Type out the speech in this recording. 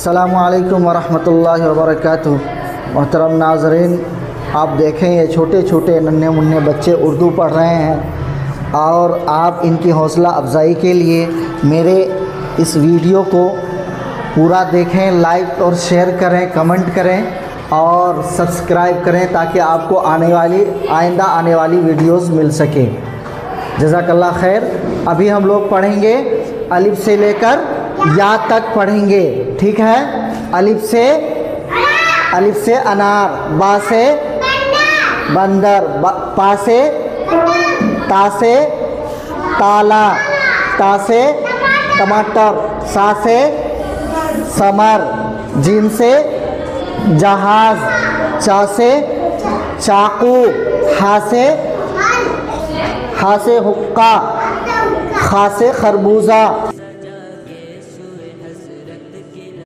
अस्सलामुअलैकुम वरहमतुल्लाहि वबरकातुहू। मोहतरम नाज़रीन, आप देखें ये छोटे छोटे नन्हे मुन्ने बच्चे उर्दू पढ़ रहे हैं और आप इनकी हौसला अफजाई के लिए मेरे इस वीडियो को पूरा देखें, लाइक और शेयर करें, कमेंट करें और सब्सक्राइब करें ताकि आपको आइंदा आने वाली वीडियोस मिल सके। जज़ाकल्लाह खैर। अभी हम लोग पढ़ेंगे अलिफ से लेकर या तक पढ़ेंगे, ठीक है। अलिफ से अनार, बा से बंदर, पा से ता से ताला, ता से टमाटर, सा से समर, जीम से जहाज, चा से चाकू, हा से हुक्का, खा से खरबूजा,